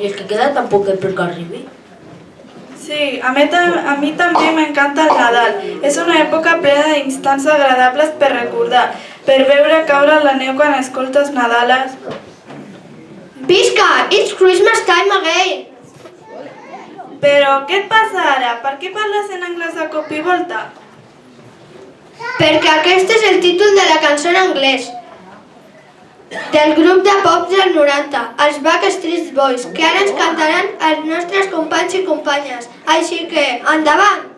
I el que queda tampoc per que arribi. Sí, a mi també m'encanta el Nadal. És una època plena d'instants agradables per recordar, per veure caure la neu quan escoltes Nadales. Visca! It's Christmas time again! Però què et passa ara? Per què parles en anglès de cop i volta? Perquè aquest és el títol de la cançó en anglès del grup de pop dels 90, els Backstreet Boys, que ara ens cantaran els nostres companys i companyes. Així que, endavant!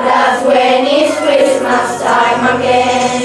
That's when it's Christmas time again.